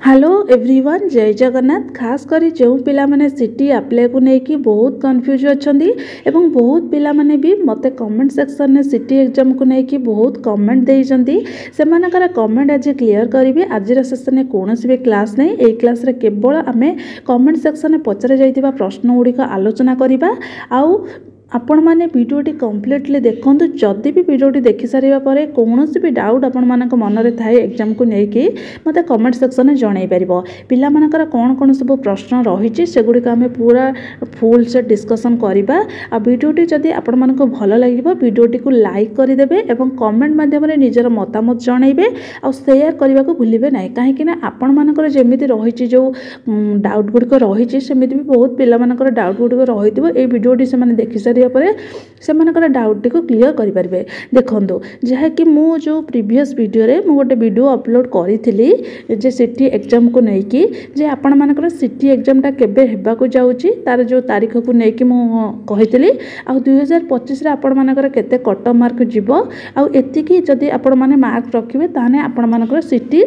Hello everyone जय जगन्नाथ। खास करी जो पिला माने सिटी अप्लाई को लेकिन बहुत कन्फ्यूज अच्छी एवं बहुत पिला माने भी मते कमेंट सेक्शन में सिटी एग्जाम को लेकिन बहुत कमेंट देइजंती से मानकर कमेंट आज क्लियर करी। आज सेशन में कौन भी क्लास नहीं, यही क्लास रे केवल आम कमेंट सेक्शन में पचरा जाइतिबा प्रश्न गुड़िक आलोचना करबा। आउ आपण मैंने वीडियोटी कम्प्लीटली देखूँ। जदि भी वीडियोटी देखि सारा पर कौन भी डाउट आपण मान मन में थाए एग्जाम को लेकिन मत कमेंट सेक्शन में जन पार। पिला मानकर कौन कौन सब प्रश्न रही सेगुड़िक आम पूरा फुल से डिस्कसन करवा। आ वीडियोटी जदि आपण मानक भल लगे वीडियोटी को लाइक करदे और कमेंट माध्यम निजर मतामत जनइबे और शेयर करने को भूलिए ना। कहीं आपण मानकर जमी रही जो डाउट गुड़िक रही सेमती भी बहुत पिला मानकर डाउट गुड़िक रही वीडियोटी से देखि सारी से डाउट को क्लियर करें। देखो जहाँकि मु जो प्रीवियस वीडियो रे मु गोटे वीडियो अपलोड करी जे सिटी एग्जाम को लेकिन जे आपण मानकर सिटी एग्जाम टा केबे हेबाकु जाउची तार जो तारीख को लेकिन मु कहितली आ 2025 रे आपण मानकर केते कट ऑफ मार्क जीवो आ एतिकी जदि आपण माने मार्क रखिबे ताने आपण मानकर सिटी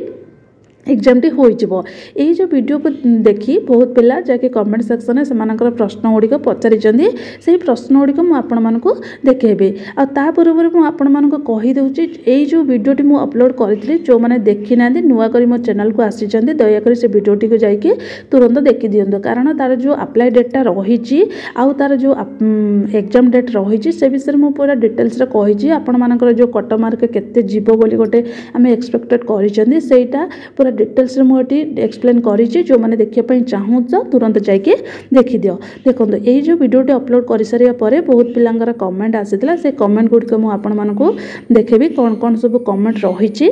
एग्जाम टी हो जो वीडियो को देखी बहुत पिला जाके कमेंट सेक्शन में से प्रश्न गुड़िक पचारि से प्रश्न गुड़िक मुझे देखेबी। आ पूर्व मुझे कहीदे यही जो वीडियोटी मुझे अपलोड करी जो मैंने देखी ना नुआ कर मो चैनल को आसी दयाकोरी से वीडियोटी को जाकि तुरंत देखी दिंतु कारण तार जो अप्लाई डेटा रही आउ तार जो एग्जाम डेट रही से विषय मुझे पूरा डिटेल्स कही आपण मानकर जो कट मार्क केते जीवो बोली गोटे आम एक्सपेक्टेड करा पूरा डिटेल्स मुझे एक्सप्लेन करी जो मैंने देखापी चाहूच तुरंत जाकि देखी दियो। देखो यही जो वीडियोटी अपलोड कर सारा पर बहुत पिलांकर कमेंट आसीला से कमेंट गुड़िक मुझे देखेबी कौन कौन सब कमेंट रही।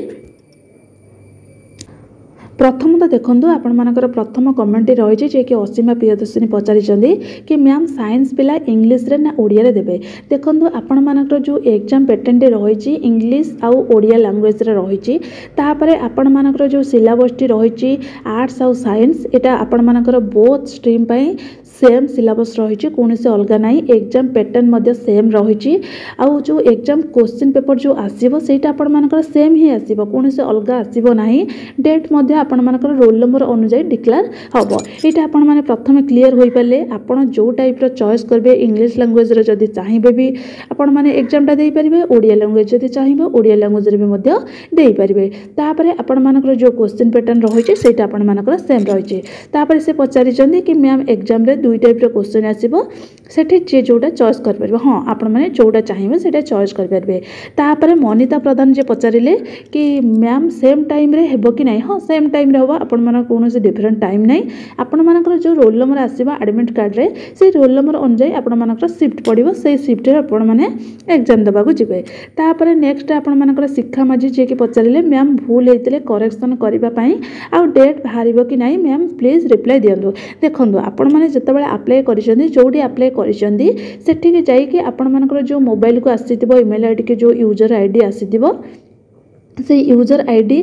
प्रथम तो देखो आपण मानकर प्रथम कमेंट रही है कि असीमा प्रियदर्शिनी पचारि कि मैम साइंस पिला इंग्लिश रे ना ओडिया रे देबे। देखो आपण मानकर जो एग्जाम पैटर्न रही इंग्लिश आउ ओडिया लैंग्वेज रे रही तापरे आपण मानकर जो सिलेबस टी रही आर्ट्स आउ साइंस एटा आपण मानकर बोथ स्ट्रीम पई सेम सिलेबस रही कौन से अलग ना एग्जाम पैटर्न मध्य सेम रही आउ जो एग्जाम क्वेश्चन पेपर जो आसीबो सेटा आपण मानकर सेम ही आसीबो कौन से अलग आसीबो नाही। डेट मध्य आपण मानकर रोल नंबर अनुसार डिक्लेयर हम यहाँ आपण मैंने प्रथम क्लीयर हो पारे आपण जो टाइप चॉइस करेंगे इंग्लिश लैंग्वेज रे जदि चाहिए भी आपण मैंने एग्जामटा दे पारे ओडिया लैंग्वेज जदि चाहिए ओडिया लैंग्वेज रे भी मध्य दे पारे। तापरे आपण मानकर जो क्वेश्चन पैटर्न रही सेटा आपण मानकर सेम रही तापरे से पचारि कि मैम एग्जाम रे दुई टाइप क्वेश्चन आसीबो सेठी जे जोटा चॉइस कर परबे। हां आपण माने जोटा चाहिए सेटा चॉइस कर परबे। तापरे मनिता प्रधान जे पचारिले कि मैम सेम टाइम रे हेबो कि नहीं। हां सेम टाइम रे होबा आपण माने कोनोसी डिफरेंट टाइम नहीं। आपण मानकर जो रोल नंबर आसीबा एडमिट कार्ड रे से रोल नंबर अनुसार आपण मानकर शिफ्ट पड़िबो से शिफ्ट रे आपण माने एग्जाम देबा को जिबे। तापरे नेक्स्ट आपण मानकर शिक्षा माझी जे कि पचारिले मैम भूल हेतिले करेक्शन करबा पई आ डेट बाहरिबो कि नहीं मैम प्लीज रिप्लाई दियंतु। देखंतु आपण माने जतबेले अप्लाई करिसेंती जोडी अप्लाई करिसेंती सेठी के जाई कि आपण मानकर जो मोबाइल को आसीतिबो ईमेल आईडी के जो यूजर आईडी आसीतिबो से यूजर आईडी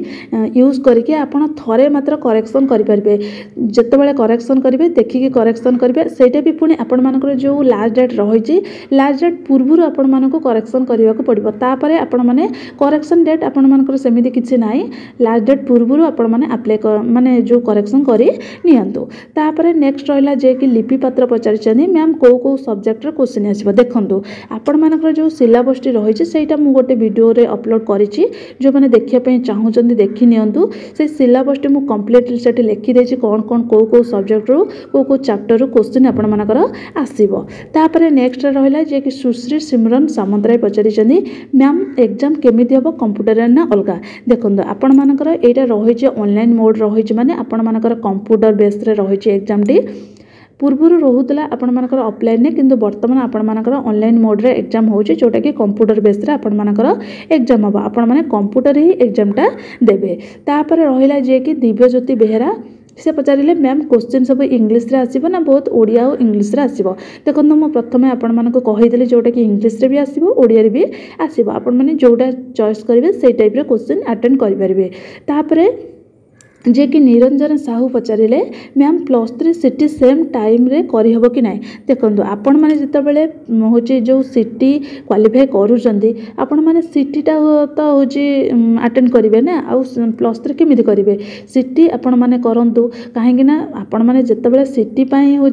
यूज करके आपण थरे मात्र करेक्शन करेंगे जितेबाला करेक्शन करेंगे देखिकी करेक्शन करेंगे सेटा भी पुणी आपण मानकर जो लास्ट डेट रही लास्ट डेट पूर्व आपण मानक करेक्शन करने को पड़ो। तापर आपण मैंने करेक्शन डेट आपण मानकर सेमिति किछि नाही लास्ट डेट पूर्व आपण मैंने अप्लाई माने जो करेक्शन करी नियंतु। तापर नेक्स्ट रहा जे कि लिपि पात्र पचारि मैम कौ कौ सब्जेक्ट रे क्वेश्चन आसीबो। देखंतु आपण मानकर जो सिलेबस टी रही सेटा मु गोटे वीडियो रे अपलोड करिछि जो मैंने देखा चाहूँ देखी नियंतु से सिलेबस टी मुझे कम्प्लीटली से लिखिदे कौन कौन कौ कौ सब्जेक्ट रू कौ चैप्टर रू क्वेश्चन आपण मानकर आसीबो। तापर नेक्स्ट रहा जे कि सुश्री सिमरन सामंतराय पचारि मैम एग्जाम केमिति हम कंप्यूटर ना अलग। देखो आपण मानकर एटा रही ऑनलाइन मोड रही माने आपण मानकर कंप्यूटर बेस रे रही एग्जाम टी पूर्वर रोला आपण मानकर ऑफलाइन ने किंतु वर्तमान आपण मानकर ऑनलाइन मोड रे एग्जाम होची जोटा कि कंप्यूटर बेस रे आपण मानकर एग्जाम हम आपण माने कंप्यूटर ही एग्जामटा देबे। तापर रहिला जे कि दिव्यज्योति बेहेरा से पचारिले मैम क्वेश्चन सब इंग्लिश रे आसीबो ना बहुत ओडिया और इंग्लिश रे आसीबो। देखो मु प्रथमे आपण मानको कहिदेली जोटा कि इंग्लिश रे भी आसीबो ओडिया रे भी आसीबो आपण माने जोटा चॉइस करिवे सेई टाइप रे क्वेश्चन अटेंड करि परिबे। तापर जे कि निरंजन साहू पचारे मैम +3 सीटी सेम टाइम रे करहब कि ना। देखो आपण मैंने जितेबाला हूँ जो सीटी क्वालिफाई करुँच आपण मैंने सीटीटा तो हूँ अटेंड करेंगे ना आउ +3 केमी करेंगे सीटी आपण मैंने करूँ कहीं आपण मैंने जितेबाला सीटी हूँ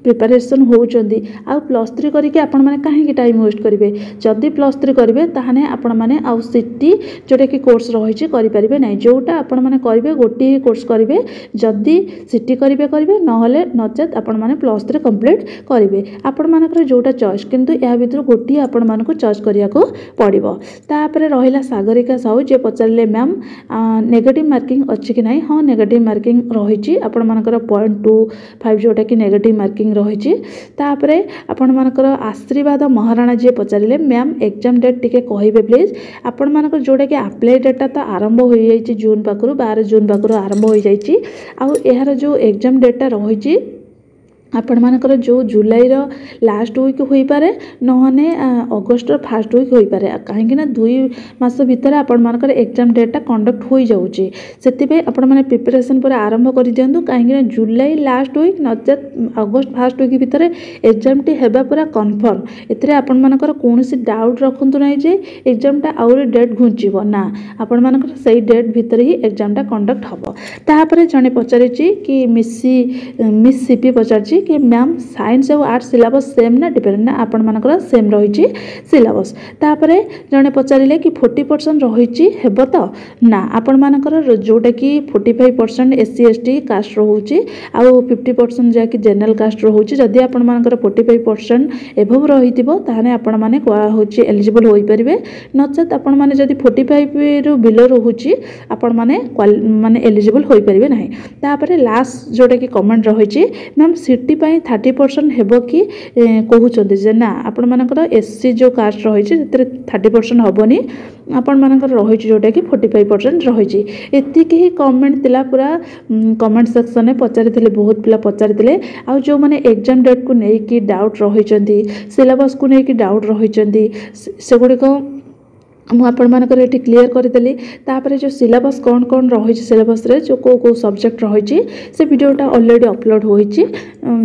प्रिपरेसन होती आउ +3 करके आपण मैंने कहीं टाइम वेस्ट करेंगे जदि +3 करेंगे ताहने आपण मैंने आउ सीटी जोटा कि कोर्स रही करेंगे ना जोटा आपण मैंने करेंगे गोटे ही कोर्स करेंगे जदि सीटी करेंगे करेंगे नहले नचेत आपण मैंने +3 कंप्लीट करेंगे आपण मानकर जोटा चॉइस किंतु या भीतर गोटे आपण मानक चॉइस करने को पड़ो। तापर रहा सागरिका साहू जे पचारे मैम नेगेटिव मार्किंग अच्छी कि ना। हाँ नेगेटिव मार्किंग रही आपण मानकर 0.25 जोटा कि नेगेटिव मार्किंग रही। तापर आपण मानकर आशीर्वाद महाराणा जी पचारे मैम एग्जाम डेट टिके कहिबे प्लीज आपण मानकर जोटा कि अप्लाई डेटा तो आरंभ हो जाइए जून पाखु 12 जून पाखु आरंभ हो जाइए आउ यार जो एग्जाम डेटा रही आपण मानकर जो जुलाई लास्ट वीक हो पारे नहने अगस्ट फास्ट वीक हो पारे कहीं 2 मास भितर आपण मानकर एग्जाम डेटा कंडक्ट हो जाउची सेति आपण माने प्रिपरेशन पर आरंभ कर दियंतु कहीं जुलाई लास्ट वीक नचेत अगस्ट फास्ट वीक भितर एग्जाम टी हेबा पूरा कन्फर्म एथिरे आपण मानकर कोनोसी डाउट रखंतु नै जे एग्जाम टा आउरी डेट घुंचीबो ना आपण मानकर सही डेट भितर ही एग्जाम टा कंडक्ट हबो। तापर जने पचारिची कि मिस सीपी पचारची कि मैम साइंस और आर्ट्स सिलेबस सेम ना डिफरेंट ना आपण मानकर सेम रही सिलेबस। तापर जने पचारे कि 40% रही हेब तो ना आपण मानकर जोटा कि 45% SC ST कास्ट रोचे आउ 50% जहाँकि जनरल कास्ट रोचे जदि आपण मानकर 45% एभव रही ताहने आपण माने हूँ एलिजिबल हो पारे नचेत आपण माने जदि 45 रु बिलो रोचे आपण माने माने एलिजिबल हो पारे ना। तापर लास्ट जोटा कि कमेंट रही मैम सीटी 30% हेब कि कहते जे ना आपण मानकर SC जो कास्ट रही 30% हेनी आपण मानकर रही जोटा कि 45% रही एतिक ही कमेंट तिला पूरा कमेंट सेक्शन में पचारि बहुत पिला पचारि आउ जो माने एग्जाम डेट को लेकिन डाउट रही सिलेबस को लेकिन डाउट रही से गुड़िक मुझे ये क्लीयर करदेली। तापर जो सिलेबस कौन कौन रही सिलेबस रे जो को सब्जेक्ट रही से वीडियोटा ऑलरेडी अपलोड होइछि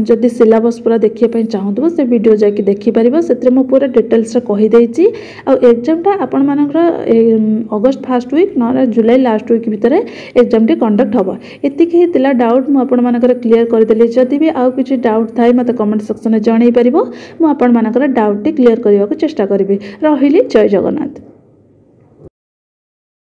जदि सिलेबस पूरा देखिए चाहूँ से वीडियो जाकि देखिपर से पूरा डिटेल्स कहीदे आ एग्जामटा आपण मानकर अगस्ट फास्ट वीक ना जुलाई लास्ट वीक भितर एग्जाम टी कंडक्ट हम एतिक ही तिला डाउट मुझे क्लीयर करदेली जदि भी आउ किसी डाउट थाए मत कमेंट सेक्शन में जन पार मुझे डाउट टी क्लीयर करने को चेष्टा करी। रही जय जगन्नाथ।